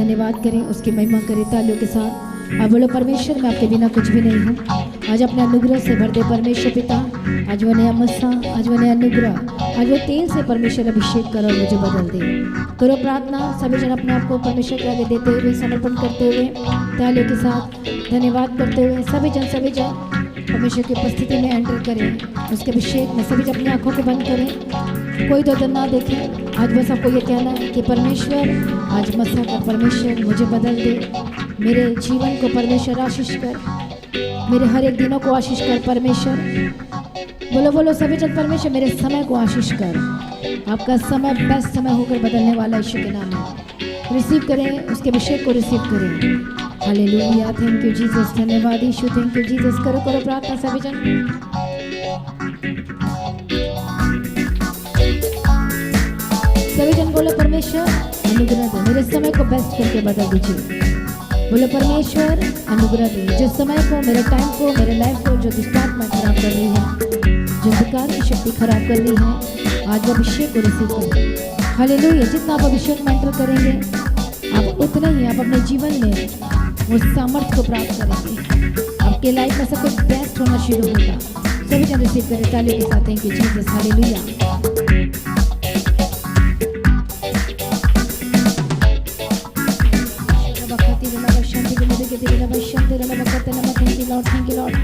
धन्यवाद करें, उसकी महिमा करें तालियों के साथ। अब बोलो परमेश्वर मैं आपके बिना कुछ भी नहीं हूँ। आज अपने अनुग्रह से भर दे परमेश्वर पिता। आज वो नया मस्सा, आज वो नया अनुग्रह, आज वो तेल से परमेश्वर अभिषेक करो और मुझे बदल दे। करो प्रार्थना, सभी जन अपने आप को परमेश्वर के आगे देते हुए, समर्पण करते हुए, तालियों के साथ धन्यवाद करते हुए सभी जन परमेश्वर की उपस्थिति में एंटर करें। उसके अभिषेक में सभी जन अपनी आंखों को बंद करें, कोई तो ना देखे। आज बस आपको ये कहना है कि परमेश्वर आज मस्सा कर, परमेश्वर मुझे बदल दे, मेरे जीवन को परमेश्वर आशीष कर, मेरे हर एक दिनों को आशीष कर परमेश्वर। बोलो बोलो सभी जन, परमेश्वर मेरे समय को आशीष कर। आपका समय बेस्ट समय होकर बदलने वाला यीशु के नाम में रिसीव करें, उसके अभिषेक को रिसीव करें। हालेलुया, थैंक यू जीसस, धन्यवाद यीशु, थैंक यू जीसस। करो करो प्रार्थना सभी जन। सभी जन बोलो परमेश्वर अनुग्रह दे, मेरे समय को बेस्ट करके बदल दीजिए। बोलो परमेश्वर अनुग्रह दे, जो समय को, मेरे टाइम को, मेरे लाइफ को जो दुष्टात्मा खराब कर रही है, जो अंधकार की शक्ति खराब कर रही है, आज वो अभिषेक को रिसीव करें। हालेलुया, जितना आप अभिषेक में एंटर करेंगे आप उतना ही आप अपने जीवन में उस सामर्थ्य को प्राप्त करेंगे। आपके लाइफ में सब कुछ बेस्ट होना शुरू होगा। सभी जन रिसीव करें तालियों के साथ। Thank you Jesus, hallelujah. Thank you Lord.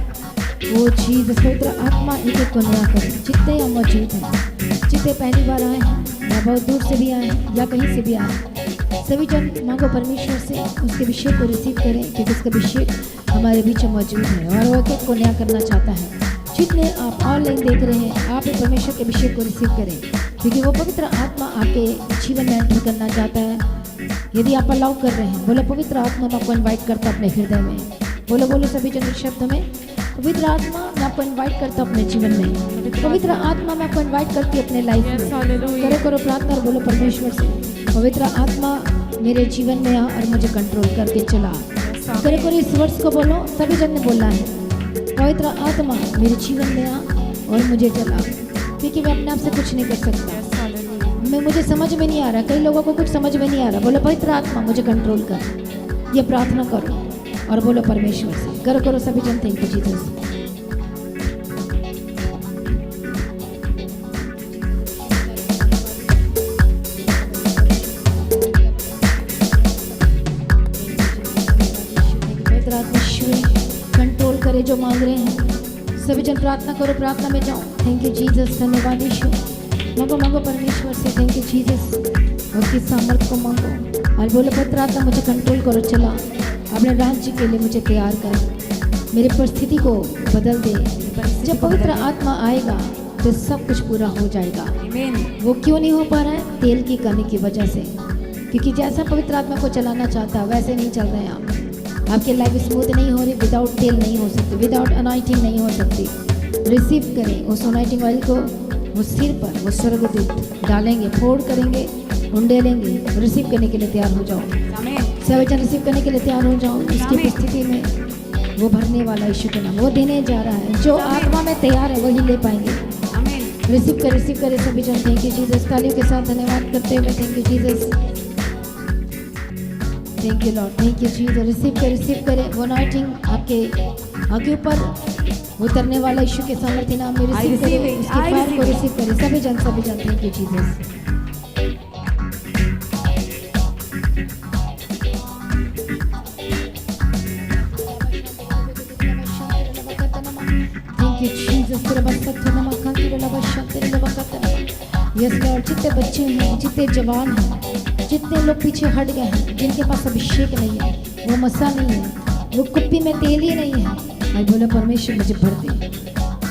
वो जीसस, पवित्र आत्मा एक एक को नया करें। जितने हम मौजूद हैं, जितने पहली बार आए हैं या बहुत दूर से भी आए हैं या कहीं से भी आए हैं, सभी जन मांगो परमेश्वर से उसके अभिषेक को रिसीव करें, क्योंकि उसका अभिषेक हमारे बीच में मौजूद है और वो एक एक को नया करना चाहता है। जितने आप ऑनलाइन देख रहे हैं, आप परमेश्वर के अभिषेक को रिसीव करें, क्योंकि वो पवित्र आत्मा आपके जीवन में एंटर करना चाहता है। यदि आप अलाउ कर रहे हैं, बोलो पवित्र आत्मा मैं आपको इन्वाइट करता अपने हृदय में। बोलो बोलो सभी जन शब्द में, पवित्र आत्मा मैं आपको इन्वाइट करता अपने जीवन में। पवित्र आत्मा मैं आपको इन्वाइट करती अपने लाइफ में। करो करो प्रार्थना और बोलो परमेश्वर से, पवित्र आत्मा मेरे जीवन में आ और मुझे कंट्रोल करके चला। करो करो इस वर्ड्स को बोलो, सभी जन ने बोलना है, पवित्र आत्मा मेरे जीवन में आ और मुझे चला, क्योंकि मैं अपने आप से कुछ नहीं कर सकता। मुझे समझ में नहीं आ रहा, कई लोगों को कुछ समझ में नहीं आ रहा। बोलो पवित्र आत्मा मुझे कंट्रोल कर। ये प्रार्थना करो और बोलो परमेश्वर से। करो करो सभी जन। Thank you Jesus. कंट्रोल करे जो मांग रहे हैं, सभी जन प्रार्थना करो, प्रार्थना में जाओ। थैंक यू जीसस, धन्यवाद यीशु। मांगो मांगो परमेश्वर से, थैंक यू जीसस, उसकी सामर्थ को मांगो और बोलो पवित्र आत्मा मुझे कंट्रोल करो, चला अपने राज्य के लिए मुझे तैयार कर, मेरी परिस्थिति को बदल दे। जब पवित्र आत्मा आएगा तो सब कुछ पूरा हो जाएगा। वो क्यों नहीं हो पा रहा है? तेल की कमी की वजह से, क्योंकि जैसा पवित्र आत्मा को चलाना चाहता है वैसे नहीं चल रहे हैं आप। आपकी लाइफ स्मूथ नहीं हो रही, विदाउट तेल नहीं हो सकती, विदाउट अनाइटिंग नहीं हो सकती। रिसीव करें उस अनाइटिंग ऑयल को, वो सिर पर वो स्वर्गदूत डालेंगे, फोड़ करेंगे, उंडेलेंगे। रिसीव करने के लिए तैयार हो जाओ, सभी जन रिसीव करने के लिए तैयार हो जाओ। इसकी स्थिति में वो भरने वाला यीशु के नाम वो देने जा रहा है। जो आत्मा में तैयार है वही ले पाएंगे। रिसीव करे सभी जन। थैंक यू जीसस, तालियों के साथ धन्यवाद करते हुए। Thank you Jesus, thank you lord, thank you Jesus. Receive करे वो अनॉइंटिंग आपके ऊपर उतरने वाला यीशु के सामर्थ्य नाम में। रिसीव करे उसकी फायर को, रिसीव करे सभी जन। Thank you Jesus. Yes Lord, जितने बच्चे हैं, जितने जवान हैं, जितने लोग पीछे हट गए हैं, जिनके पास अभिषेक नहीं है, वो मसा नहीं है, वो कुप्पी में तेल ही नहीं है, आज बोलो परमेश्वर मुझे भर दे।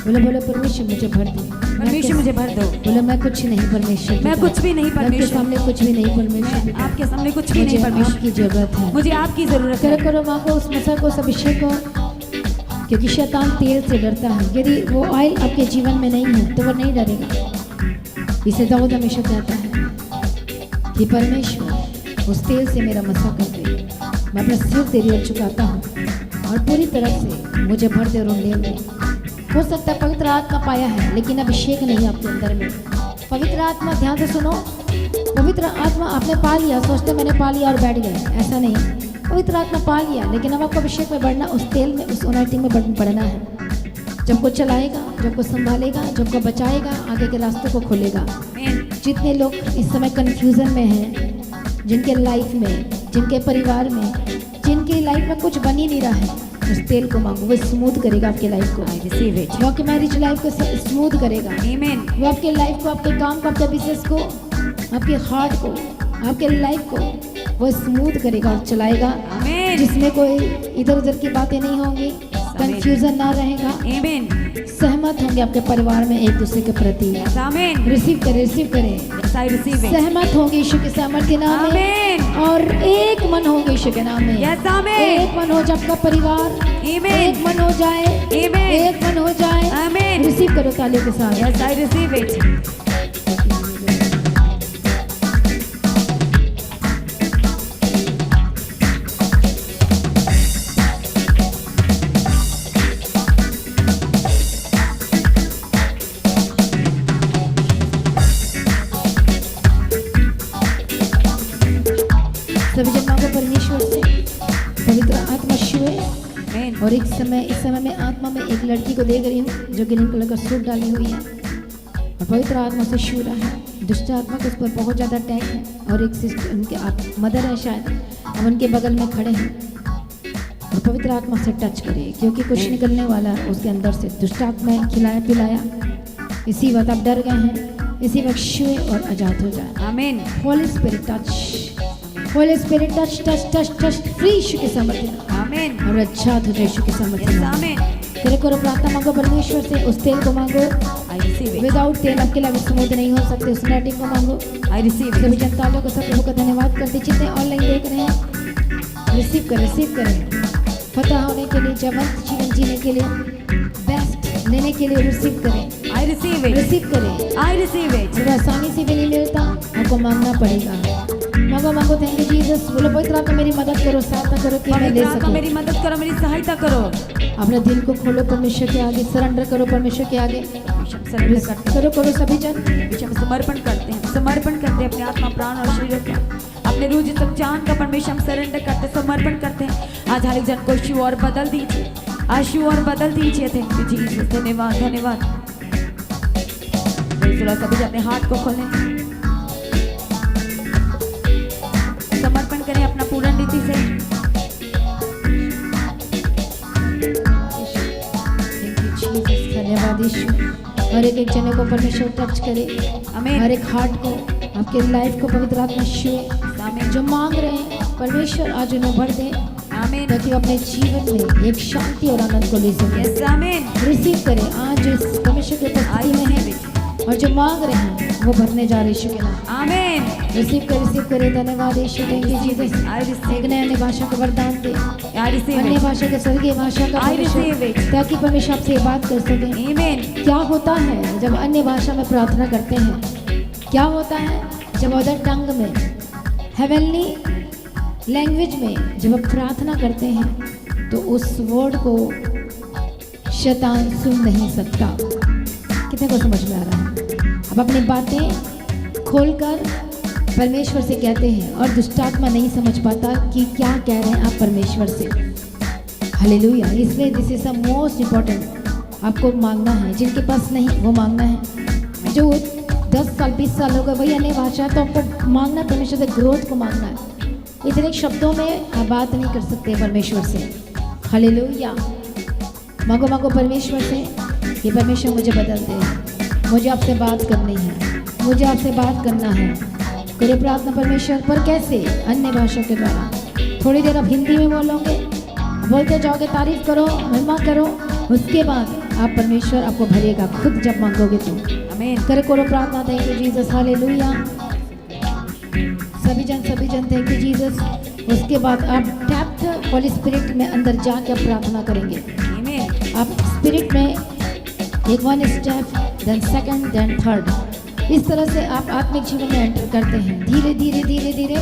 बोलो परमेश्वर मुझे भर दे, परमेश्वर मुझे भर दो। बोलो मैं कुछ नहीं परमेश्वर, मैं कुछ भी नहीं परमेश्वर, आपके सामने कुछ भी नहीं परमेश्वर, आपके सामने कुछ भी नहीं परमेश्वर, आपकी जरूरत है, मुझे आपकी जरूरत है। करो मांगो उस मसा को, उस अभिषेक को, क्योंकि शैतान तेल से डरता है। यदि वो ऑयल आपके जीवन में नहीं है तो वो नहीं डरेगा। इसे दाऊद हमेशा कहता है कि परमेश्वर उस तेल से मेरा मसा कर दे, मैं अपना सिर तेरी ओर झुकाता हूँ और पूरी तरह से मुझे भर दे और उंडेल दे। हो सकता है पवित्र आत्मा पाया है लेकिन अभिषेक नहीं आपके अंदर में। पवित्र आत्मा, ध्यान से सुनो, पवित्र आत्मा आपने पा लिया, सोचते मैंने पा लिया और बैठ गए, ऐसा नहीं। पवित्र आत्मा पा लिया, लेकिन अब आपको अभिषेक में बढ़ना, उस तेल में, उस अनॉइंटिंग में बढ़ना है। जब को चलाएगा, जब को संभालेगा, जब को बचाएगा, आगे के रास्तों को खोलेगा। जितने लोग इस समय कन्फ्यूज़न में हैं, जिनके लाइफ में, जिनके परिवार में, जिनकी लाइफ में कुछ बन ही नहीं रहा है, उस तेल को मांगो, वो स्मूथ करेगा आपके लाइफ को। वो आपके मैरिज लाइफ को स्मूथ करेगा। वो आपके लाइफ को, आपके काम को, आपके बिजनेस को, आपके हार्ट को, आपके लाइफ को वो स्मूथ करेगा और चलाएगा, जिसमें कोई इधर उधर की बातें नहीं होंगी, कंफ्यूजन ना रहेगा, सहमत होंगे आपके परिवार में एक दूसरे के प्रति। रिसीव करें, रिसीव करें। सहमत होंगे यीशु के सामर्थ्य नाम में, और एक मन होंगे यीशु के नाम में। एक मन हो जाए आपका परिवार, एक मन हो जाए, एक मन हो जाए। रिसीव करो तालियों के साथ। सभी जन मांगो परमेश्वर से, पवित्र आत्मा छुए। और इस समय में आत्मा में एक लड़की को देख रही हूँ जो ग्रीन कलर का सूट डाली हुई है, और पवित्र आत्मा से छू रहा है। दुष्ट आत्मा के उस पर बहुत ज़्यादा अटैक है, और एक सिस्टर, उनके मदर है शायद, अब उनके बगल में खड़े हैं, और पवित्र आत्मा से टच करिए, क्योंकि कुछ निकलने वाला है उसके अंदर से। दुष्ट आत्मा खिलाया पिलाया, इसी वक्त आप डर गए हैं, इसी वक्त छुए और आजाद हो जाए। आमीन। Holy spirit touch, holy spirit touch touch touch touch, free Yeshu के सामर्थ्य। आमीन। और आजाद हो जाए यीशु के सामर्थ्य। आमीन। तेरे को प्रार्थना मांगो परमेश्वर से, उस तेल को मांगो। विदाउट तेल आपके लिए स्मूथ नहीं हो सकते, उस नेटिंग को मांगो। सभी जनता लोगों को, सब लोगों का धन्यवाद करते, जितने ऑनलाइन देख रहे हैं। रिसीव करें, रिसीव करें। फतह होने के लिए, जीवंत जीवन जीने के लिए, बेस्ट लेने के लिए रिसीव करें। आई रिसीव इट, रिसीव करें। I receive it. आसानी से भी नहीं मिलता, आपको मांगना पड़ेगा। मांगो मांगो। Thank you Jesus. बोलो पवित्र आत्मा मेरी मदद करो, सहायता करो कि मैं ले सकूं। मेरी मदद करो, मेरी सहायता करो। अपने दिल को खोलो परमेश्वर के आगे, सरेंडर करो परमेश्वर के आगे। करो करो सभी जन, समर्पण करते हैं, समर्पण करते हैं अपने आत्मा, प्राण और शरीर को, अपने रूह जिस्म जान का परमेश्वर हम सरेंडर करते, समर्पण करते हैं। आज हर एक जन को आशु और बदल दीजिए, आशु और बदल दीजिए। Thank you Jesus. धन्यवाद, धन्यवाद। सभी जन अपने हाथ को खोलें, समर्पण करें अपना पूर्ण रीति से। धन्यवाद यीशु। हर एक जने को परमेश्वर टच करे, हर एक हार्ट को, आपके लाइफ को पवित्र आत्मा छुए। जो मांग रहे हैं परमेश्वर आज उन्हें भर दे, ताकि अपने जीवन में एक शांति और आनंद को ले सके। रिसीव करें आज इस परमेश्वर के उपस्थिति में है, और जो मांग रहे हैं वो भरने जा रहे यीशु के नाम। आमीन। रिसीव कर, रिसीव करें। धन्यवाद यीशु। Thank you Jesus. एक नए अन्य भाषा का वरदान दे, अन्य भाषा का, स्वर्गीय भाषा का, ताकि परमेश्वर आपसे बात कर सके। आमीन। क्या होता है जब अन्य भाषा में प्रार्थना करते हैं? क्या होता है जब अदर टंग में, हेवनली लैंग्वेज में जब आप प्रार्थना करते हैं, तो उस वर्ड को शैतान सुन नहीं सकता। कितने को समझ में आ रहा है? अब अपनी बातें खोलकर परमेश्वर से कहते हैं, और दुष्टात्मा नहीं समझ पाता कि क्या कह रहे हैं आप परमेश्वर से। हालेलुया। इसलिए this is the most important. आपको मांगना है, जिनके पास नहीं वो मांगना है। जो 10 साल 20 साल हो गए वही अन्य भाषा है, तो आपको मांगना परमेश्वर से, ग्रोथ को मांगना है। इतने शब्दों में आप बात नहीं कर सकते परमेश्वर से। हालेलुया। मांगो मांगो परमेश्वर से कि परमेश्वर मुझे बदल दे, मुझे आपसे बात करनी है, मुझे आपसे बात करना है। करो प्रार्थना परमेश्वर पर। कैसे? अन्य भाषा के द्वारा। थोड़ी देर आप हिंदी में बोलोगे, बोलते जाओगे, तारीफ करो, महिमा करो, उसके बाद आप परमेश्वर आपको भरेगा खुद जब मांगोगे तो। आमीन। करो प्रार्थना। Thank you Jesus. हालेलुया। सभी जन थैंक यू जीसस। उसके बाद आप टैप्ड होली स्पिरिट में अंदर जाके आप प्रार्थना करेंगे। आमीन। आप स्पिरिट में एक 1 step, then second, then third, इस तरह से आप आत्मिक जीवन में एंटर करते हैं। धीरे धीरे धीरे धीरे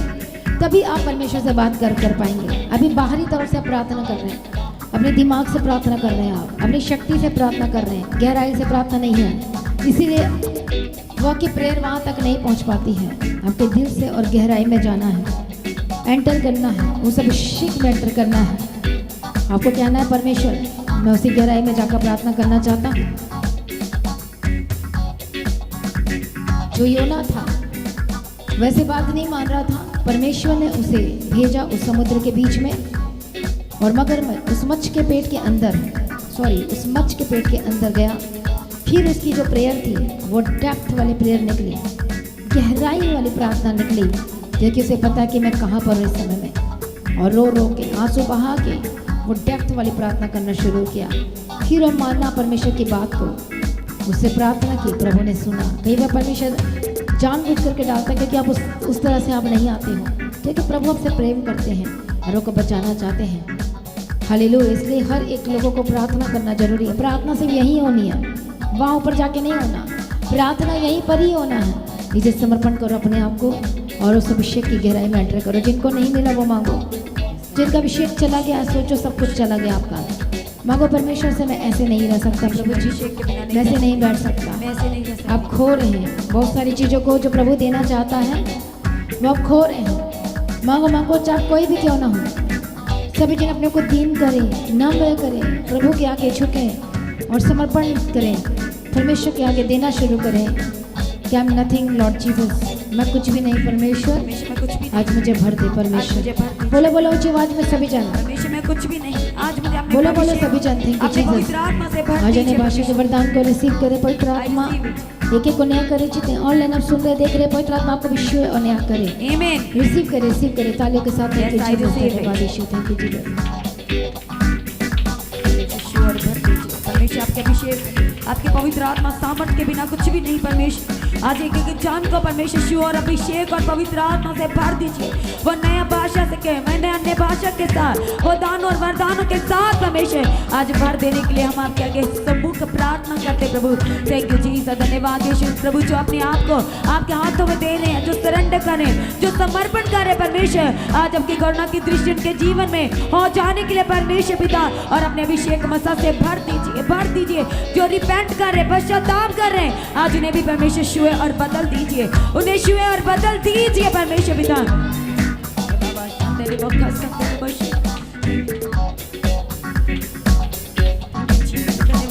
तभी आप परमेश्वर से बात कर पाएंगे। अभी बाहरी तरफ से आप प्रार्थना कर रहे हैं, अपने दिमाग से प्रार्थना कर रहे हैं, आप अपनी शक्ति से प्रार्थना कर रहे हैं, गहराई से प्रार्थना नहीं है। इसीलिए वो आपकी प्रेयर वहाँ तक नहीं पहुँच पाती है। आपके दिल से और गहराई में जाना है, एंटर करना है, उस अभिषेक में एंटर करना है। आपको कहना है परमेश्वर मैं उसी गहराई में जाकर प्रार्थना करना चाहता हूँ। जो योना था वैसे बात नहीं मान रहा था, परमेश्वर ने उसे भेजा उस समुद्र के बीच में, और मगरमच्छ उस मच्छ के पेट के अंदर उस मच्छ के पेट के अंदर गया। फिर उसकी जो प्रेयर थी वो डेप्थ वाली प्रेयर निकली, गहराई वाली प्रार्थना निकली, क्योंकि उसे पता कि मैं कहाँ पर हूँ इस समय में। और रो रो के आंसू बहा के वो डेप्थ वाली प्रार्थना करना शुरू किया। फिर वो माना परमेश्वर की बात को, उससे प्रार्थना की, प्रभु ने सुना। कई बार परमेश्वर जानबूझ करके डालता है क्योंकि आप उस तरह से आप नहीं आते हो, क्योंकि प्रभु आपसे प्रेम करते हैं और को बचाना चाहते हैं। हालेलुया। इसलिए हर एक लोगों को प्रार्थना करना जरूरी है। प्रार्थना सिर्फ यहीं होनी है, वहाँ ऊपर जाके नहीं होना, प्रार्थना यहीं पर ही होना है। इसे समर्पण करो अपने आप को और उस अभिषेक की गहराई में एंटर करो। जिनको नहीं मिला वो मांगो, जिनका अभिषेक चला गया सोचो सब कुछ चला गया आपका। मांगो परमेश्वर से मैं ऐसे नहीं रह सकता प्रभु जी, मैं ऐसे नहीं बैठ सकता। आप खो रहे हैं बहुत सारी चीज़ों को जो प्रभु देना चाहता है, वो आप खो रहे हैं। मांगो मांगो, चाहे कोई भी क्यों ना हो, सभी जन अपने को दीन करें, नम्र करें, प्रभु के आगे झुकें और समर्पण करें, परमेश्वर के आगे देना शुरू करें कि I am nothing Lord Jesus, मैं कुछ भी नहीं परमेश्वर, आज मुझे भर दे परमेश्वर। बोलो बोलो ऊंची आवाज में सभी जन, परमेश्वर मैं कुछ भी नहीं, आज मुझे अपने बोलो बोलो सभी जन, थैंक यू जीसस। पवित्र आत्मा से भर आज अन्य भाषा के वरदान को रिसीव करे पवित्र आत्मा, एक एक को नया करे। जितने ऑनलाइन आप सुन रहे देख रहे, पवित्र आत्मा आपको विश्व और नया करे, आमीन। रिसीव करे तालियों के साथ। Thank you Yes, I Jesus, receive it. धन्यवाद यीशु, थैंक यू जीसस। ईश्वर भर दीजिए परमेश्वर, आपके अभिषेक, आपके पवित्र आत्मा सामर्थ के बिना कुछ भी नहीं परमेश्वर। आज एक एक जान को परमेश्वर शिव और अभिषेक और पवित्र आत्मा से भर दीजिए। वो नया भाषा से कहे, मैंने अन्य भाषा के साथ, वो दानों और वरदानों के साथ परमेश्वर आज भर देने के लिए हम आपके आगे सम्मुख प्रार्थना करते प्रभु। थैंक यू जीसस, धन्यवाद यीशु प्रभु, जो अपने आप को आपके हाथों में दे रहे हैं, जो सरेंडर करें, जो समर्पण करें परमेश्वर। आज आपकी करुणा की दृष्टि उनके जीवन में हो जाने के लिए परमेश्वर पिता, और अपने अभिषेक मसा से भर दीजिए। जो रिपेंट कर रहे, पश्चाताप कर रहे हैं, आज उन्हें भी परमेश्वर छुए और बदल दीजिए, उन्हें छुए और बदल दीजिए परमेश्वर पिता।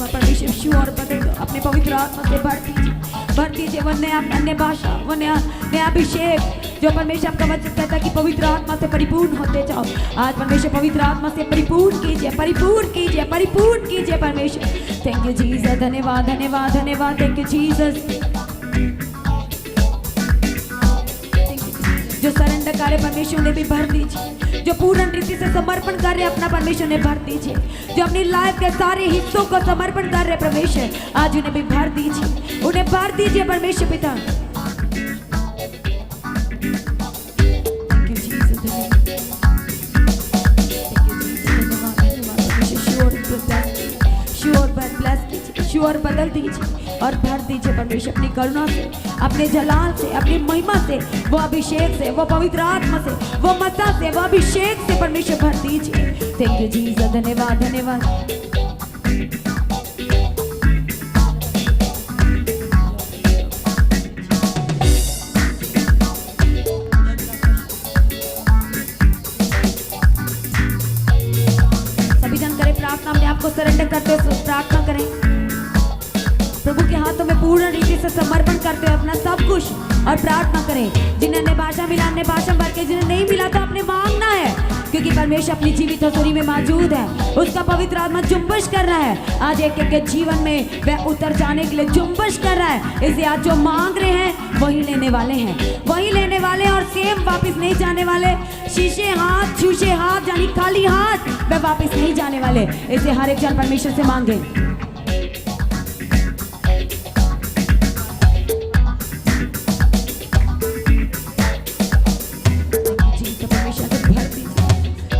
परमेश्वर छुए और बदल दो, अपने पवित्र आत्मा से भर दीजिए वो नया अन्य भाषा, वो नया अभिषेक, जो परमेश्वर आपका वचन कहता है कि पवित्र आत्मा से परिपूर्ण होते जाओ। आज परमेश्वर पवित्र आत्मा से परिपूर्ण कीजिए परमेश्वर। थैंक यू जीसस, धन्यवाद, थैंक यू जीसस। जो सरेंडर कार्य परमेश्वर ने भी भर दीजिए, जो पूर्ण रीति से समर्पण कर रहे अपना परमेश्वर ने भर दीजिए, जो अपनी लाइफ के सारे हिस्सों को समर्पण कर रहे परमेश्वर, आज उन्हें भी भर दीजिए परमेश्वर पिता। और बदल दीजिए और भर दीजिए परमेश्वर अपनी करुणा से, अपने जलाल से, अपनी महिमा से, वो अभिषेक से, वो पवित्र आत्मा से, वो मसा से, वो अभिषेक से परमेश्वर भर दीजिए। थैंक यू जीसस, धन्यवाद। सभी जन करें प्रार्थना, अपने आप को सरेंडर करते हुए प्रार्थना करें, प्रभु के हाथों में पूर्ण रीति से समर्पण करते हुए अपना सब कुछ, और प्रार्थना करें। जिन्हें अन्य भाषा मिला अन्य भाषा भर के, जिन्हें नहीं मिला तो आपने मांगना है, क्योंकि परमेश्वर अपनी जीवित हथौड़ी में मौजूद है, उसका पवित्र आत्मा जुम्बश कर रहा है। आज एक के जीवन में वह उतर जाने के लिए जुम्बश कर रहा है। इसलिए आज जो मांग रहे हैं वही लेने वाले और सेम वापस नहीं जाने वाले। शीशे हाथ यानी खाली हाथ वह वापस नहीं जाने वाले। इसलिए हर एक जन परमेश्वर से मांगे।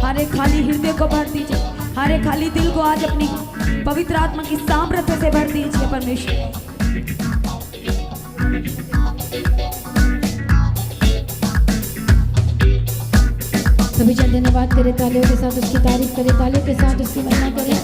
हरे खाली हृदय को भर दीजिए, हरे खाली दिल को आज अपनी पवित्र आत्मा की सामर्थ्य से भर दीजिए परमेश्वर। सभी जन धन्यवाद करें, तालियों के साथ उसकी तारीफ करें, तालियों के साथ उसकी महिमा करें।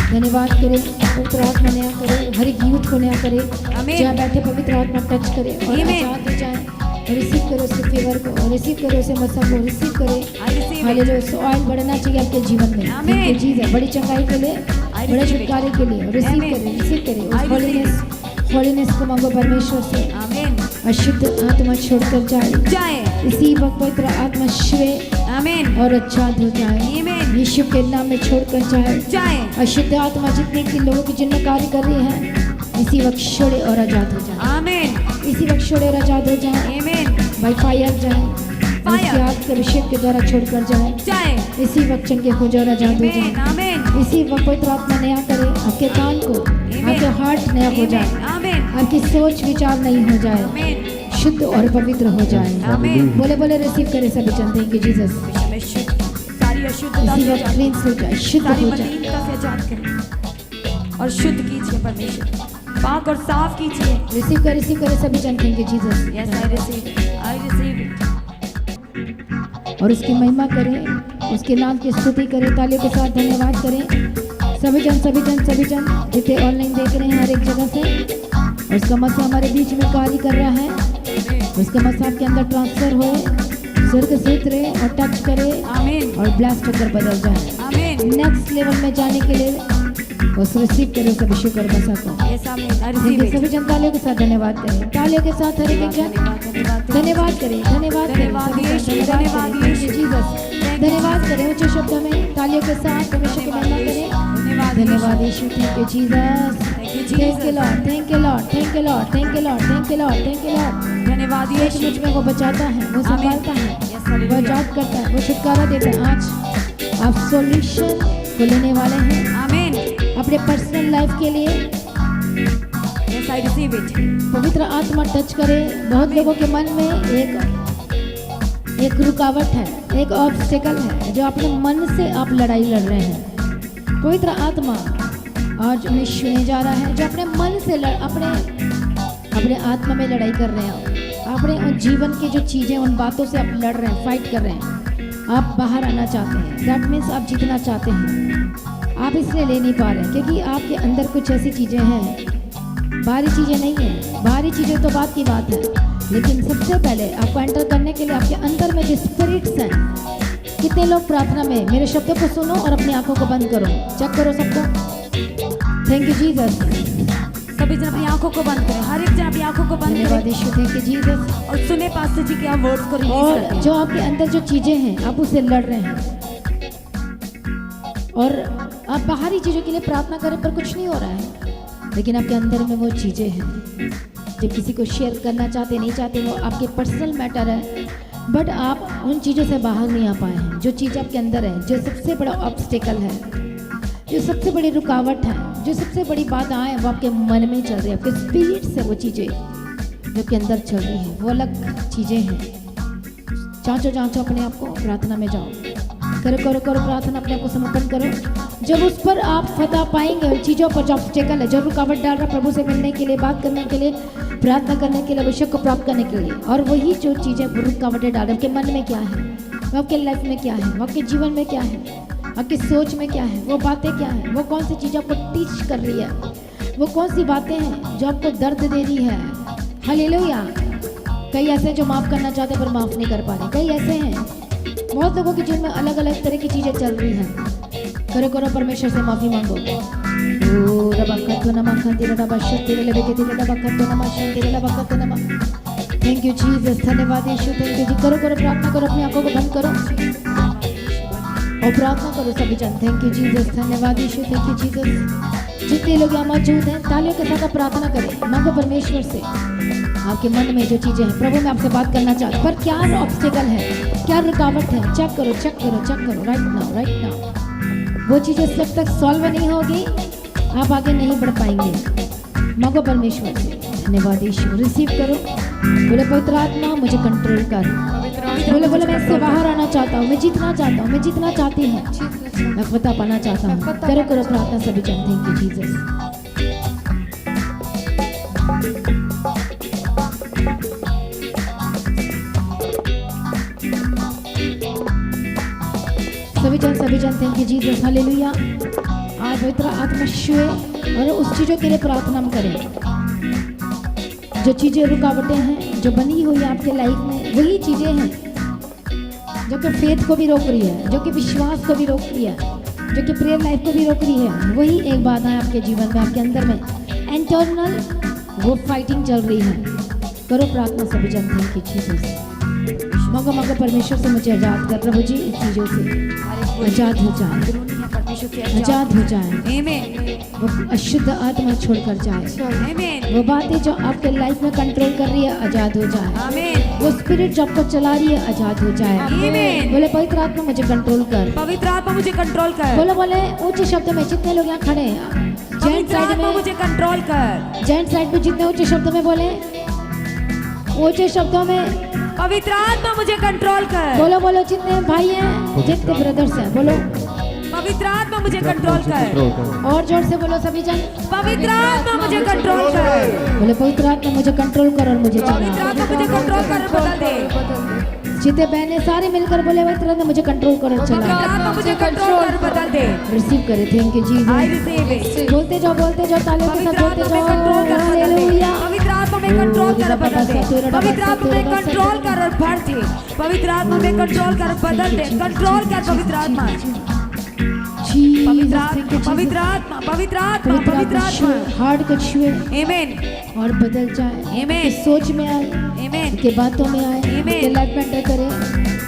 धन्यवाद करें, पवित्र आत्मा नया करे, हर एक यूथ को नया करे, आमीन। जहाँ बैठे पवित्र आत्मा टच करे और आमीन। आजाद हो जाए और रिसीव करो उसके फेवर को और रिसीव करो उसे मसा को रिसीव करे। I receive it. हालेलुया, उस ऑयल बढ़ना चाहिए आपके जीवन में। आमीन। ये चीज है बड़ी चंगाई के लिए, I बड़े receive it. छुटकारे के लिए रिसीव आमीन। करे, रिसीव करे I उस receive होलीनेस को मांगो परमेश्वर से। आमीन। अशुद्ध आत्मा छोड़कर जाए जाए। इसी वक्त पवित्र आत्मा श्वे आमीन। और आजाद हो जाए आमीन। यीशु के नाम में छोड़कर जाए। जाए। अशुद्ध आत्मा जितने के लोगों की जिनमें कार्य कर रही है इसी वक्त छोड़े और आजाद हो जाए, आमीन। इसी वक्त छोड़े और आजाद हो जाए, आमीन। बाई फायर जाए, उसके आग के अभिषेक के द्वारा छोड़कर जाए, जाए। इसी वक्त चंगे हो जाए और आजाद हो आमीन। जाए। आमीन। इसी वक्त पवित्र आत्मा नया करे आपके कान को, आपके हार्ट नया हो जाए, आमीन। आपकी सोच विचार नहीं हो जाए, आमीन। शुद्ध और पवित्र हो जाए। आमीन। बोले बोले रिसीव करे सभी जनते हैं कि जीसस विश्व में शुद्ध, सारी अशुद्धता इसी से वक्त आजाद क्लींस हो जाए, शुद्ध सारी हो जाए। मलिनता से आजाद करें और शुद्ध कीजिए परमेश्वर, पाक और साफ कीजिए। रिसीव करे सभी जनते हैं कि Jesus yes I receive it. और उसकी महिमा करें, उसके नाम की स्तुति करें, तालियों के साथ धन्यवाद करें। सभी जन जितने ऑनलाइन देख रहे हैं हर एक जगह से, और उसका मसा हमारे बीच में कार्य कर रहा है, उसका मसा आपके अंदर ट्रांसफर हो, स्वर्ग से उतरे और टच करे आमीन। और ब्लास्ट होकर बदल जाए, आमीन। नेक्स्ट लेवल में जाने के लिए उस रिसीव करे उस अभिषेक और मसा को। यस आमीन आई रिसीव देखिए इट। सभी जन तालियों के साथ धन्यवाद करें, तालियों के साथ हर एक जन धन्यवाद करें, धन्यवाद करें, धन्यवाद यीशु, धन्यवाद धन्यवाद यीशु। जीसस, धन्यवाद करें ऊंचे शब्दों में तालियों के साथ परमेश्वर की महिमा करें। धन्यवाद Yeshu, thank you Jesus, thank you lord, thank you lord, thank you lord, thank you lord, thank you lord, thank you lord. धन्यवाद यीशु यीशु। मुझ में वो बचाता है, वो संभालता है, यस वो हालेलुया। आजाद करता है, वो छुटकारा देता है। आज आप सॉल्यूशन को लेने वाले हैं आमीन। अपने पर्सनल लाइफ के लिए। Yes I receive it. पवित्र आत्मा टच करे। बहुत लोगों के मन में एक रुकावट है, एक ऑब्स्टेकल है, जो अपने मन से आप लड़ाई लड़ रहे हैं। पवित्र आत्मा आज उन्हें छूने जा रहा है, जो अपने मन से अपने आत्मा में लड़ाई कर रहे हैं, अपने उन जीवन की जो चीज़ें, उन बातों से आप लड़ रहे हैं, फाइट कर रहे हैं, आप बाहर आना चाहते हैं। दैट मीन्स आप जीतना चाहते हैं, आप इसलिए ले नहीं पा रहे हैं क्योंकि आपके अंदर कुछ ऐसी चीज़ें हैं, बाहरी चीज़ें नहीं हैं। बाहरी चीज़ें तो बात की बात है, लेकिन सबसे पहले आपको एंटर करने के लिए आपके अंदर में जो स्पिरिट्स हैं। कितने लोग प्रार्थना में मेरे शब्दों को सुनो और अपनी आंखों को बंद करो, चेक करो सबको। Thank you Jesus. सभी जन अपनी आंखों को बंद करें, हर एक जन अपनी आंखों को बंद धन्यवाद करें यीशु, थैंक यू जीसस। और सुने पास्टर जी के आप वर्ड्स को रिलीज और करते जो आपके अंदर जो चीज़ें हैं आप उससे लड़ रहे हैं, और आप बाहरी चीज़ों के लिए प्रार्थना करें पर कुछ नहीं हो रहा है, लेकिन आपके अंदर में वो चीज़ें हैं जब किसी को शेयर करना चाहते नहीं चाहते, वो आपके पर्सनल मैटर है, बट आप उन चीज़ों से बाहर नहीं आ पाए हैं। जो चीज़ आपके अंदर है, जो सबसे बड़ा ऑब्स्टेकल है, जो सबसे बड़ी रुकावट है, जो सबसे बड़ी बाधाएं हैं, वो आपके मन में चल रही है, आपके स्पिरिट से वो चीज़ें जो के अंदर चल रही हैं, वो अलग चीज़ें हैं। जांचो अपने आप को, प्रार्थना में जाओ, करो प्रार्थना, अपने आप को समर्पण करो। जब उस पर आप फतह पाएंगे, उन चीज़ों पर जो ऑब्स्टेकल है, जो रुकावट डाल रहा है प्रभु से मिलने के लिए, बात करने के लिए, प्रार्थना करने के लिए, अभिषेक को प्राप्त करने के लिए, और वही जो चीज़ें रुकावटें डाल रहे, आपके मन में क्या है, वो आपके लाइफ में क्या है, वो आपके जीवन में क्या है, आपकी सोच में क्या है, वो बातें क्या हैं, वो कौन सी चीज़ आपको टीच कर रही है, वो कौन सी बातें हैं जो आपको दर्द दे रही है। हालेलुया। कई ऐसे हैं जो माफ़ करना चाहते हैं पर माफ़ नहीं कर पा रहे, कई ऐसे हैं, बहुत लोगों के जीवन में अलग अलग तरह की चीज़ें चल रही हैं। करो परमेश्वर से माफ़ी मांगो। ओ रबकतो नमः खंती रबा शक्ति रबे के दिल रबकतो नमः शांति रबकतो नमः। थैंक यू जीसस, धन्यवाद यीशु, थैंक यू जी। करो प्रार्थना करो, अपनी आंखों को बंद करो और प्रार्थना करो सभी जन। थैंक यू जीसस, धन्यवाद यीशु, थैंक यू जीसस। जितने लोग यहाँ मौजूद हैं तालियों के साथ आप प्रार्थना करें, मांगो परमेश्वर से आपके मन में जो चीज़ें हैं, प्रभु मैं आपसे बात करना चाहता हूँ, पर क्या ऑब्स्टेकल है, क्या रुकावट है, चेक करो राइट नाउ। वो चीज़ें जब तक सॉल्व नहीं होगी आप आगे नहीं बढ़ पाएंगे। मांगो परमेश्वर से। धन्यवाद यीशु, रिसीव करो। बोले पवित्र आत्मा मुझे कंट्रोल कर। बोले मैं इससे बाहर आना चाहता हूँ, मैं जीतना चाहता हूँ, मैं जीतना चाहती हूँ, मैं फतह पाना चाहता हूँ। करो प्रार्थना सभी जन। Thank you Jesus. सभी जन थैंक यू जीसस। हालेलुया। आज पवित्र आत्मा छुए और उस चीज़ों के लिए प्रार्थना हम करें। जो चीज़ें रुकावटें हैं जो बनी हुई है आपके लाइफ में, वही चीज़ें हैं जो कि फेथ को भी रोक रही है, जो कि विश्वास को भी रोक रही है, जो कि प्रेयर लाइफ को भी रोक रही है। वही एक बात है आपके जीवन में, आपके अंदर में इंटरनल वो फाइटिंग चल रही है। करो प्रार्थना सभी जन। Thank you Jesus. मौका मौका परमेश्वर से मुझे आज़ाद कर प्रभु जी, इन चीज़ों से आज़ाद हो जाए, परमेश्वर से आज़ाद हो जाए। आमीन वो अशुद्ध आत्मा छोड़कर जाए। आमीन वो बातें जो आपके लाइफ में कंट्रोल कर रही है आज़ाद हो जाए। आमीन वो स्पिरिट जो आपको चला रही है आज़ाद हो जाए। आमीन। बोले पवित्र आत्मा मुझे कंट्रोल कर। पवित्र आत्मा मुझे कंट्रोल कर। बोले बोले ऊंचे शब्द में जितने लोग यहाँ खड़े हैं, जेंट पवित्र साइड आत्मा में, मुझे कंट्रोल कर। जेंट साइड में जितने ऊंचे शब्दों में बोले, ऊंचे शब्दों में पवित्र आत्मा मुझे कंट्रोल कर। बोलो बोलो, जितने भाई हैं, जितने ब्रदर्स हैं, बोलो पवित्र आत्मा मुझे कंट्रोल कर। और जोर से बोलो सभी जन। पवित्र आत्मा मुझे कंट्रोल कर। बोले पवित्र आत्मा मुझे कंट्रोल कर और मुझे पवित्र चला। आत्मा मुझे कंट्रोल कर और बदल दे। जितने बहने सारे मिलकर बोले पवित्र आत्मा मुझे कंट्रोल कर और पवित्र चला। आत्मा मुझे कंट्रोल कर और बदल दे। रिसीव करे। Thank you I Jesus. Receive it. बोलते जाओ तालियों के साथ पवित्र बोलते आत्मा में कंट्रोल कर जाओ। और बदल दे। हालेलुया। पवित्र आत्मा में कंट्रोल कर और बदल दे। पवित्र आत्मा में कंट्रोल कर और भर दे। पवित्र आत्मा में कंट्रोल कर और बदल दे। कंट्रोल कर पवित्र आत्मा। पवित्र आत्मा पवित्र आत्मा पवित्र आत्मा पवित्र आत्मा। हार्ट को छुए आमीन और बदल जाए। आमीन। कि सोच में आए, आमीन के बातों में आए, आमीन। के लाइफ में एंटर करे।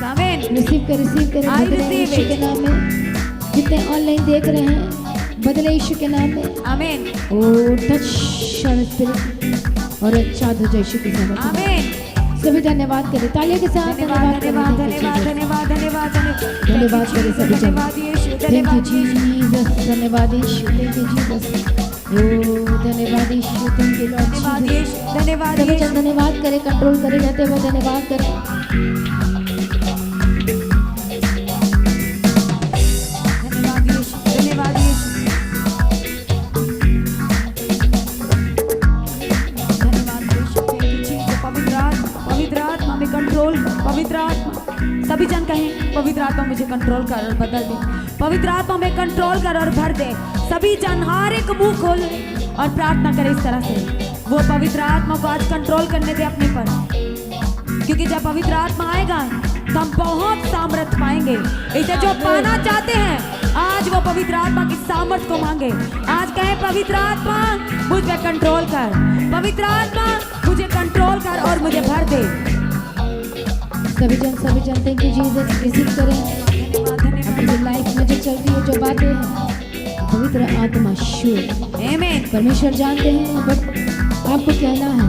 आमीन रिसीव करे I बदले receive यीशु it. के नाम में। जितने ऑनलाइन देख रहे हैं, बदले यीशु के नाम में। आमीन ओ टच स्पिरिट और अच्छा हो जाए यीशु के नाम में। आमीन। सभी धन्यवाद करें तालियों के साथ। धन्यवाद धन्यवाद करें। धन्यवाद धन्यवाद धन्यवाद धन्यवाद करें सभी जन। धन्यवाद यीशु थैंक यू धन्यवाद जीसस। धन्यवाद यीशु। Thank you Jesus. ओ धन्यवाद यीशु। थैंक यू लॉर्ड धन्यवाद जीसस। यीशु धन्यवाद सभी यीशु जन धन्यवाद करें, कंट्रोल करे रहते हुए धन्यवाद करें। धन्यवाद यीशु धन्यवाद यीशु धन्यवाद यीशु। Thank you Jesus. पवित्र आत्मा में कंट्रोल। पवित्र आत्मा सभी जन कहें पवित्र आत्मा मुझे कंट्रोल कर और बदल दे। पवित्र आत्मा में कंट्रोल कर और भर दे। सभी जन हर एक मुंह खोल और प्रार्थना करे इस तरह से। वो पवित्र आत्मा को आज कंट्रोल करने दे अपने पर, क्योंकि जब पवित्र आत्मा आएगा तो हम बहुत सामर्थ्य पाएंगे। इसे जो पाना चाहते हैं आज वो पवित्र आत्मा की सामर्थ्य को मांगे। आज कहे पवित्र आत्मा मुझ पे कंट्रोल कर। पवित्र आत्मा मुझे कंट्रोल कर और मुझे भर दे। सभी जन थैंक यू जीसस। रिसीव करें अपनी लाइफ में जो चल रही है जो बातें हैं, पवित्र आत्मा श्योर। आमीन परमेश्वर जानते हैं, बट आपको कहना है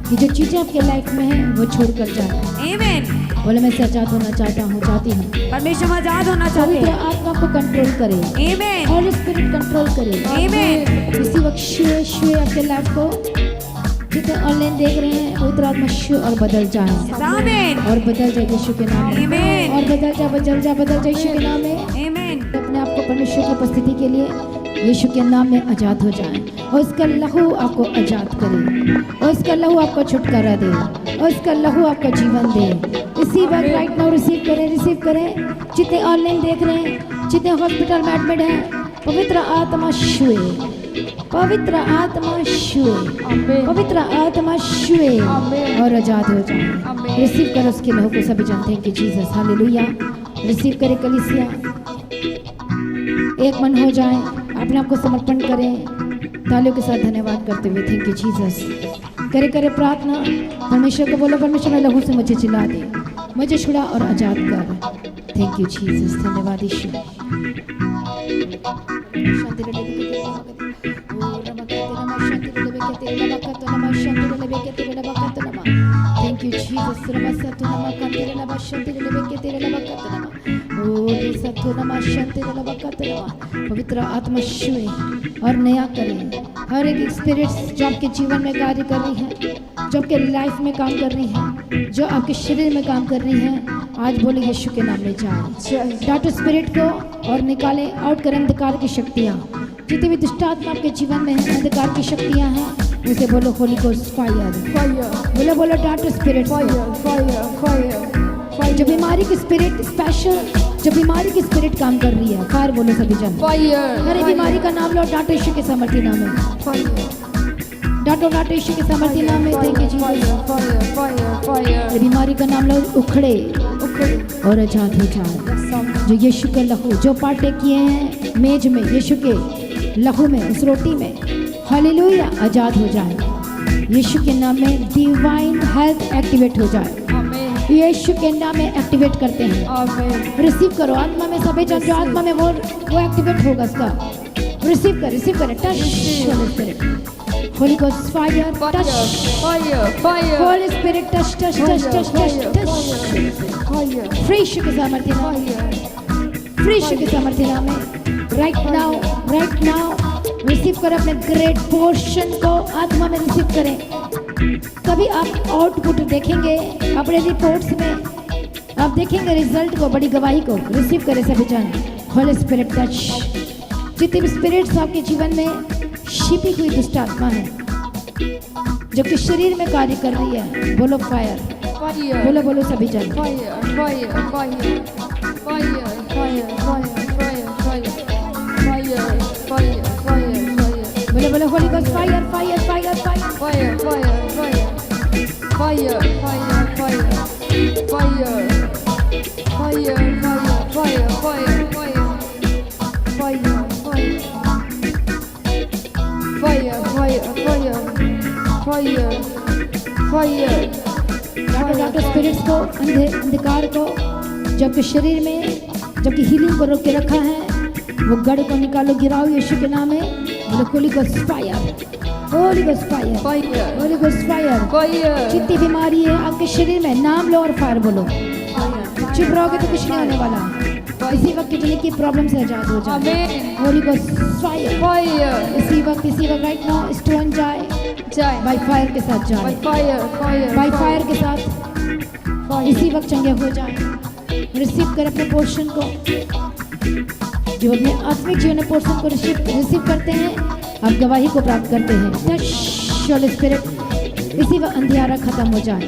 कि जो चीज़ें आपके लाइफ में हैं वो छोड़कर जाए। आमीन। बोले मैं आजाद होना चाहता हूँ, चाहती हूँ। परमेश्वर आजाद होना चाहते पवित्र हैं। आत्मा को कंट्रोल करे आमीन और स्पिरिट कंट्रोल करे। आमीन इसी वक्त छुए आपके लाइफ को। जितने ऑनलाइन देख रहे हैं, पवित्र आत्मा छुए और बदल जाए। आमीन और बदल जाए यीशु के नाम में। आमीन और बदल जाए यीशु के नाम में। आमीन अपने आप को परमेश्वर की उपस्थिति के लिए यीशु के नाम में आजाद हो जाए और इसका लहू आपको आजाद करे और इसका लहू आपको छुटकारा दे और इसका लहू आपको जीवन दे। इसी वक्त राइट नाउ रिसीव करें। जितने ऑनलाइन देख रहे हैं, जितने हॉस्पिटल में एडमिट हैं, पवित्र आत्मा छुए, पवित्र आत्मा छुए, पवित्र आत्मा छुए और आजाद हो जाए। रिसीव करो उसके लहू को सभी जन। Thank you Jesus. Hallelujah. Receive करे कलीसिया, एक मन हो जाए, अपने आप को समर्पण करें तालियों के साथ धन्यवाद करते हुए। Thank you Jesus. करे प्रार्थना। परमेश्वर को बोलो परमेश्वर ने लहू से मुझे चिल्ला दे, मुझे छुड़ा और आजाद कर। Thank you Jesus. धन्यवाद यीशु। Thank you Jesus. पवित्र आत्मा छुए और नया करे हर एक स्पिरिट्स जो आपके जीवन में कार्य कर रही है, जो आपके लाइफ में काम कर रही है, जो आपके शरीर में काम कर रही है, आज बोले यीशु के नाम में जाए। डाटो स्पिरिट को और निकाले, आउट करें अंधकार की शक्तियाँ। जितनी भी दुष्ट आत्मा आपके जीवन में है, अंधकार की शक्तियाँ हैं, उसे बोलो होली गोस्ट फायर। बोलो ditto spirit fire fire fire जो बीमारी की स्पिरिट स्पेशल, जो बीमारी की स्पिरिट काम कर रही है, फायर बोलो सभी जन। हर बीमारी का नाम लो, डांटो यीशु के सामर्थी नाम है। डांटो डांटो यीशु के सामर्थी नाम है। Thank you Jesus. बीमारी का नाम लो, उखड़े और आजाद हो जाए। जो यीशु के लहू, जो पाटे किए हैं मेज में यीशु के लहू में, उस रोटी में, हालेलुया, आजाद हो जाए। यीशु के नाम में डिवाइन हेल्थ एक्टिवेट हो जाए। यीशु के नाम में एक्टिवेट करते हैं। रिसीव करो आत्मा में, सभी जन जो आत्मा में वो एक्टिवेट होगा उसका। रिसीव कर touch holy ghost fire, touch holy spirit, touch touch touch touch touch touch. Free Yeshu के सामर्थ्य नाम, फ्री यीशु के सामर्थ्य नाम में राइट नाउ रिसीव करें अपने ग्रेट पोर्शन को, आत्मा में रिसीव करें। कभी आप आउटपुट देखेंगे अपने रिपोर्ट्स में, आप देखेंगे रिजल्ट को, बड़ी गवाही को। रिसीव करें सभी जन। Holi spirit touch. जितने भी स्पिरिट्स आपके जीवन में छिपी हुई दुष्ट आत्मा है जो कि शरीर में कार्य कर रही है, बोलो फायर, बोलो बोलो सभी जन। बोलो बोलो holy ghost fire fire fire fire डांटो स्पिरिट्स को, अंधकार को, जबकि शरीर में, जबकि हीलिंग को रोक के रखा है, वो गढ़ को निकालो, गिराओ यीशु के नाम में। बोलो holy ghost fire, Holi ghost fire, Holi ghost fire. जितनी बीमारी है आपके शरीर में, नाम लो और फायर बोलो। चुप रहोगे तो कुछ नहीं होने वाला। इसी वक्त किडनी की प्रॉब्लम से आजाद हो जाए। Holi ghost fire. इसी वक्त राइट नाउ स्टोन जाए बाय फायर के साथ, जाए बाय फायर के साथ इसी वक्त चंगे हो जाए। रिसीव कर अपने पोर्शन को, जो अपने आत्मिक जीवन में पोर्शन को रिसीव करते हैं, आप गवाही को प्राप्त करते हैं। Touch holy spirit. इसी वक्त अंधियारा खत्म हो जाए।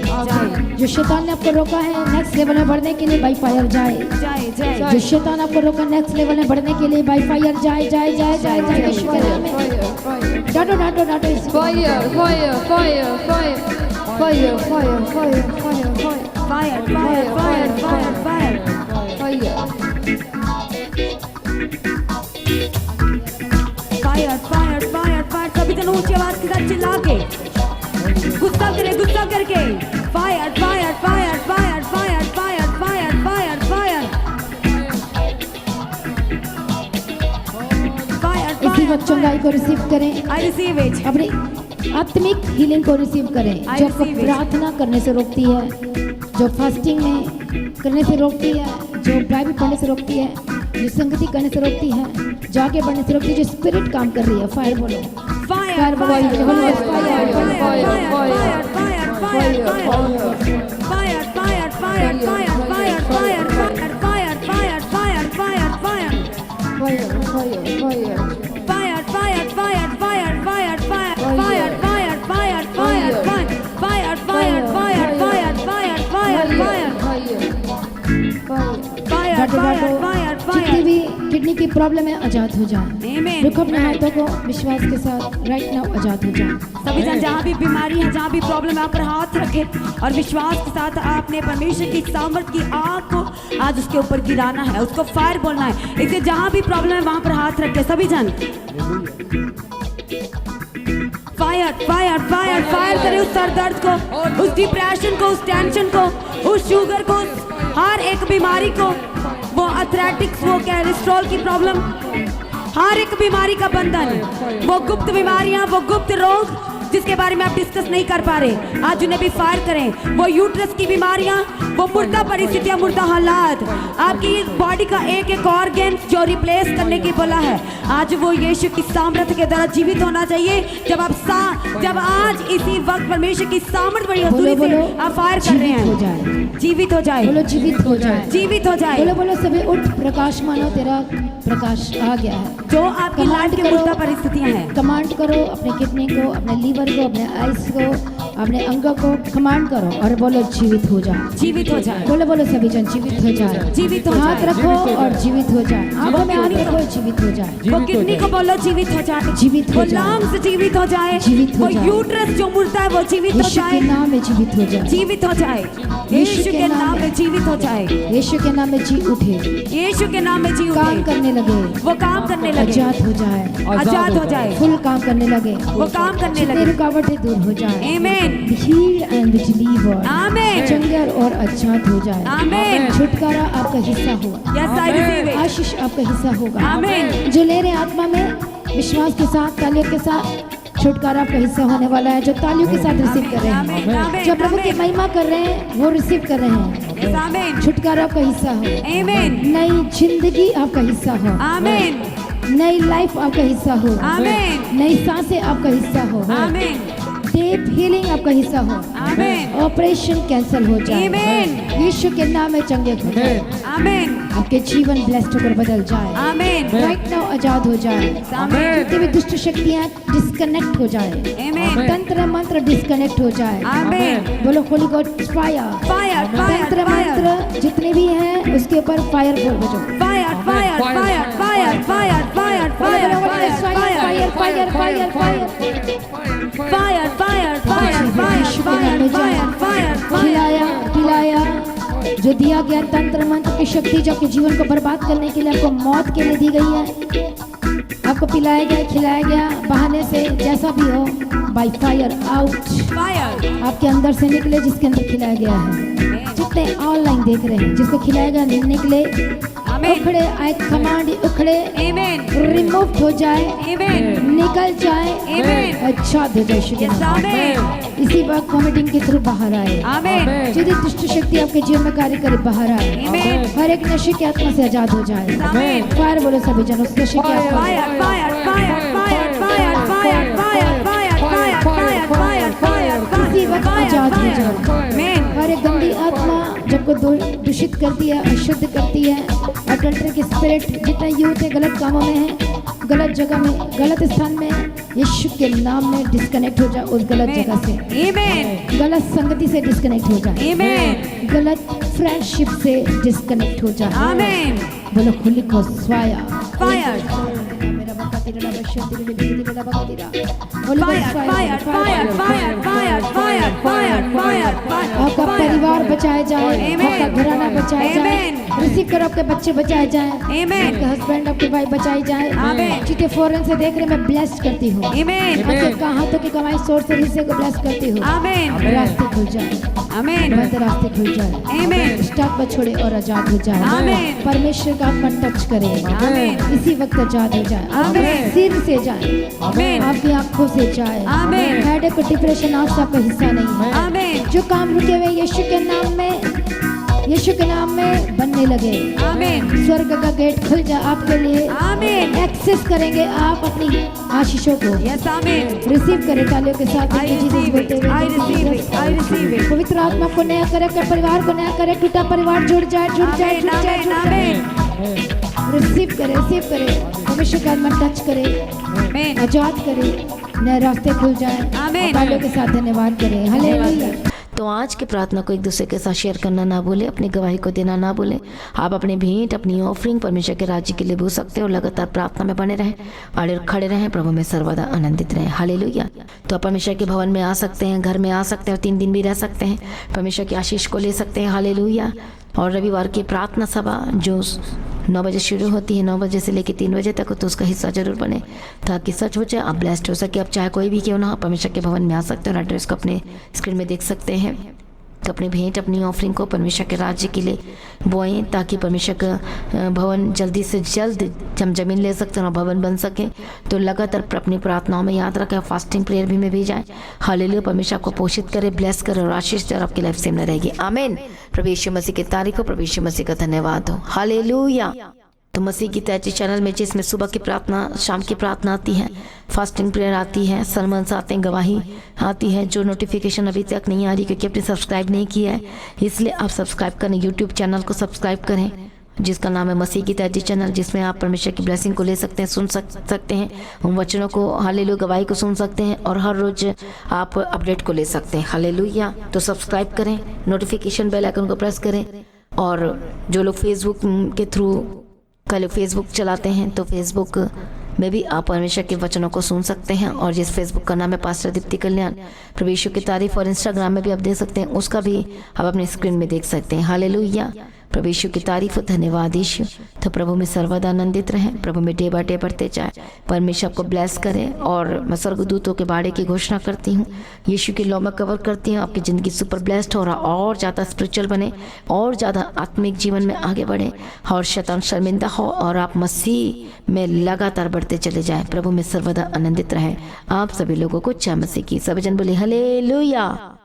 जो शैतान ने आपको रोका है नेक्स्ट लेवल में बढ़ने के लिए, बाय फायर जाए। जो शैतान आपको रोका नेक्स्ट लेवल में बढ़ने के लिए, बाय फायर जाए। यीशु के नाम में डांटो डांटो डांटो इसी फायर। सभी जन ऊंची आवाज के साथ चिल्ला के गुस्सा करके fire fire fire fire fire fire fire fire fire fire. इसी वक्त चंगाई को रिसीव करें। I receive it. अपनी आत्मिक हीलिंग को रिसीव करें, जो आपको प्रार्थना करने से रोकती है, जो फास्टिंग में करने से रोकती है, जो बाइबल पढ़ने से रोकती है, जो संगति करने से रोकती है, जाके बढ़ने से रोकती है, जो स्पिरिट काम कर रही है। फायर बोलो, फायर बोलो, जितनी भी किडनी की प्रॉब्लम है आजाद हो जाए। रुको अपने हाथों को विश्वास के साथ राइट नाउ आजाद हो जाए। सभी जन जहाँ भी बीमारी है, जहाँ भी प्रॉब्लम है, आप पर हाथ रखे और विश्वास के साथ आपने परमेश्वर की सामर्थ की आग को आज उसके ऊपर गिराना है, उसको फायर बोलना है। इसे जहाँ भी प्रॉब्लम है वहाँ पर हाथ रखे सभी जन। फायर फायर फायर फायर करें उस सर दर्द को, उस डिप्रेशन को, उस टेंशन को, उस शुगर को, हर एक बीमारी को, वो अथलेटिक्स, वो कैलेस्ट्रॉल की प्रॉब्लम, हर एक बीमारी का बंधन, वो गुप्त बीमारियां, वो गुप्त रोग जिसके बारे में आप डिस्कस नहीं कर पा रहे, आज उन्हें भी फायर करें। वो यूट्रस की बीमारियां, वो मुर्दा परिस्थितियां, मुर्दा हालात, आपकी बॉडी का एक एक ऑर्गन जो रिप्लेस करने की बोला है, आज वो यीशु की सामर्थ्य के द्वारा जीवित होना चाहिए। जब आज इसी वक्त परमेश्वर की सामर्थ्य बड़ी हसूली से आप फायर कर रहे हैं, जीवित हो जाए, बोलो जीवित हो जाए, जीवित हो जाए। बोलो बोलो सभी उठ, प्रकाश मानो, तेरा प्रकाश आ गया है। जो आपकी लाइफ की मुर्दा परिस्थितियां हैं, कमांड करो अपने किडनी को, अपने लीवर को, अपने आइस को, अपने अंगों को कमांड करो और बोलो जीवित हो जाए। जीवित हो जाए, बोलो बोलो सभी जन जीवित हो जाए। जीवित हो हाथ जाए। रखो और जीवित हो जाए। आंखों में हाथ रखो, जीवित हो जाए। वो किडनी को बोलो जीवित हो जाए, जीवित हो वो जाए। लंग्स जीवित हो जाए, जीवित हो वो जाए। यूट्रस जो मुड़ता है वो जीवित हो यीशु के जाए, नाम में जीवित हो जाए। जीवित हो जाए, यीशु के नाम में जीवित हो जाए, यीशु के नाम में जी उठे, यीशु के नाम में जी काम उठे, करने लगे, वो काम करने लगे, आजाद हो जाए, आजाद हो जाए, फुल काम करने लगे, वो काम करने जितनी लगे। रुकावटें दूर हो जाए। आमीन, हील एंड डिलीवर, आमीन, चंगर और आजाद हो जाए। आमीन। छुटकारा आपका हिस्सा हो, यस आई रिसीव इट, आशीष आपका हिस्सा होगा। आमीन। जो ले रहे हैं आत्मा में विश्वास के साथ, तालियों के साथ, छुटकारा आपका हिस्सा होने वाला है। जो तालियों के साथ रिसीव कर रहे आमीन, हैं, आमीन, जो प्रभु की आमीन। महिमा कर रहे हैं, वो रिसीव कर रहे हैं। यस आमीन, छुटकारा आपका हिस्सा हो, आमीन, नई जिंदगी आपका हिस्सा हो, आमीन, नई लाइफ आपका हिस्सा हो, आमीन, नई सांसें आपका हिस्सा हो, आमीन, डीप हीलिंग आपका हिस्सा हो, आमीन, ऑपरेशन कैंसिल हो जाए। आमीन, यीशु के नाम में चंगे हो जाए। आमीन, आपके जीवन ब्लेस्ड होकर बदल जाए। आमीन, राइट नाउ आजाद हो जाए। आमीन, जितनी भी दुष्ट शक्तियां डिस्कनेक्ट हो जाए, आमीन, तंत्र मंत्र डिस्कनेक्ट हो जाए। आमीन, बोलो holy god fire, fire, fire, तंत्र फायर, मंत्र जितने भी हैं उसके ऊपर फायर बोल बजो। Fire, fire, fire, fire, fire, fire, fire, fire, fire fire fire fire fire, fire, fire, fire, fire, fire, fire, fire, खिलाया पिलाया, जो दिया गया तंत्र मंत्र की शक्ति जो आपके जीवन को बर्बाद करने के लिए, आपको मौत के लिए दी गई है, आपको पिलाया गया, खिलाया गया, बहाने से जैसा भी हो, बाय फायर आउट, फायर, आपके अंदर से निकले जिसके अंदर खिलाया गया है। जितने ऑनलाइन देख रहे हैं, जिसको खिलाया गया निकले, आमीन, उखड़े आई कमांड, उखड़े आमीन, रिमूव हो जाए, आमीन, निकल जाए, आमीन, अच्छा हो जाए। शुक्र यस आमीन, इसी वक्त वॉमिटिंग के थ्रू बाहर आए, आमीन, जितनी दुष्ट शक्ति आपके जीवन में कार्य करे बाहर आए, आमीन, हर एक नशे की आत्मा से आजाद हो जाए। आमीन। फायर बोलो सभी जन, उस नशे की आत्मा fire, fire, fire, fire, fire, fire, fire, fire, fire, fire, fire, fire, इसी वक्त आजाद हो जाए। आमीन, हर एक गंदी आत्मा जब को दूषित करती है, अशुद्ध करती है, अडल्ट्री की स्पिरिट, जितने यूथ है गलत कामों में है, गलत जगह में, गलत स्थान में है, यीशु के नाम में डिस्कनेक्ट हो जाए उस गलत जगह से, आमीन, गलत संगति से डिस्कनेक्ट हो जाए, आमीन, गलत फ्रेंडशिप से डिस्कनेक्ट हो जाए। आमीन, बोलो खुली को स्वाया fire, fire, fire, fire, fire, fire, fire, fire, fire, fire, आपका परिवार बचाया जाए, Amen. आपका घराना बचाया जाए, Amen. रिसीव करो, आपके बच्चे बचाए जाए, Amen. आपके हस्बैंड आपके भाई बचाई जाए। Amen. जितने फॉरेन से देख रहे मैं ब्लेस करती हूँ, आमीन, आपके हाथों की कमाई सोर्स से हिस्से को ब्लेस करती हूँ। आमीन, रास्ते खुल जाए, आमीन, बंद रास्ते खुल जाए, आमीन, स्टॉक पर छोड़े और आजाद हो जाए। Amen. परमेश्वर का आत्मा टच करे, Amen. इसी वक्त आजाद हो जाए, आपके Amen. सिर से जाए, Amen. आपकी आंखों से जाए। Amen. हेडेक और डिप्रेशन आज से आपका हिस्सा नहीं है। आमीन, जो काम रुके हुए यीशु के नाम में, यीशु के नाम में बनने लगे, आमीन, स्वर्ग का गेट खुल जाए आपके लिए, आमीन, एक्सेस करेंगे आप अपनी आशीषों को, यस आमीन, रिसीव करें तालियों के साथ। I receive it, I receive it, I receive it. पवित्र आत्मा को नया करे, अपने परिवार को नया करे, टूटा परिवार जुड़ जाए, जुड़ जाए, आमीन, जुड़ जाए, आमीन, जुड़ जाए। आमीन, रिसीव करे, रिसीव करे, परमेश्वर का आत्मा टच करे, आमीन, आजाद करे, नए रास्ते खुल जाए। आमीन। तालियों के साथ धन्यवाद करें। हालेलुया। तो आज की प्रार्थना को एक दूसरे के साथ शेयर करना ना भूलें, अपनी गवाही को देना ना भूलें। आप अपने भेंट, अपनी ऑफरिंग परमेश्वर के राज्य के लिए भूल सकते हो। लगातार प्रार्थना में बने रहें, अड़े खड़े रहें, प्रभु में सर्वदा आनंदित रहें। हालेलुया। तो आप परमेश्वर के भवन में आ सकते हैं, घर में आ सकते हैं और 3 दिन भी रह सकते हैं, परमेश्वर की आशीष को ले सकते हैं। हालेलुया। और रविवार की प्रार्थना सभा जो 9 बजे शुरू होती है, 9 बजे से लेकर 3 बजे तक, तो उसका हिस्सा जरूर बने ताकि सच हो जाए, आप ब्लेस्ड हो सके। आप चाहे कोई भी क्यों ना हो, परमेश्वर के भवन में आ सकते हैं और एड्रेस को अपने स्क्रीन में देख सकते हैं। तो अपनी भेंट, अपनी ऑफरिंग को परमेश्वर के राज्य के लिए बोएं ताकि परमेश्वर का भवन जल्दी से जल्द हम जमीन ले सकते हैं और भवन बन सके। तो लगातार अपनी प्रार्थनाओं में याद रखें, फास्टिंग प्रेयर भी में भी जाएं। हालेलुया। परमेश्वर आपको पोषित करे, ब्लेस करे और आशीष दे और आपकी लाइफ सेम न रहेगी। आमीन। प्रभु यीशु मसीह की तारीफ हो, प्रभु यीशु मसीह का धन्यवाद हो। हालेलुया। तो मसीह की तैची चैनल में जिसमें सुबह की प्रार्थना, शाम की प्रार्थना आती है, फास्टिंग प्रेयर आती है, सरमन्स आते हैं, गवाही आती है। जो नोटिफिकेशन अभी तक नहीं आ रही क्योंकि आपने सब्सक्राइब नहीं किया है, इसलिए आप सब्सक्राइब करें, यूट्यूब चैनल को सब्सक्राइब करें, जिसका नाम है मसीह की त्याजी चैनल, जिसमें आप परमेश्वर की ब्लेसिंग को ले सकते हैं, सुन सकते हैं, उन वचनों को, हालेलुया, गवाही को सुन सकते हैं और हर रोज आप अपडेट को ले सकते हैं। हालेलुया। तो सब्सक्राइब करें, नोटिफिकेशन बेल आइकन को प्रेस करें। और जो लोग फेसबुक के थ्रू कल फेसबुक चलाते हैं तो फेसबुक में भी आप परमेश्वर के वचनों को सुन सकते हैं। और जिस फेसबुक का नाम है पास्टर दीप्ति कल्याण, प्रभु यीशु की तारीफ, और इंस्टाग्राम में भी आप देख सकते हैं, उसका भी आप अपने स्क्रीन में देख सकते हैं। हालेलुया। प्रभु यीशु की तारीफ, धन्यवाद यीशु। तो प्रभु में सर्वदा आनंदित रहें, प्रभु में डे बाय डे बढ़ते जाए, परमेश्वर आपको ब्लेस करें। और मैं स्वर्गदूतों के बाड़े की घोषणा करती हूँ, यीशु की लौ में कवर करती हूँ, आपकी ज़िंदगी सुपर ब्लेस्ड हो रहा, और ज़्यादा स्पिरिचुअल बने, और ज़्यादा आत्मिक जीवन में आगे बढ़े, और शैतान शर्मिंदा हो, और आप मसीह में लगातार बढ़ते चले जाएं। प्रभु में सर्वदा आनंदित रहें। आप सभी लोगों को जय मसीह की। सभी जन बोले हालेलुया।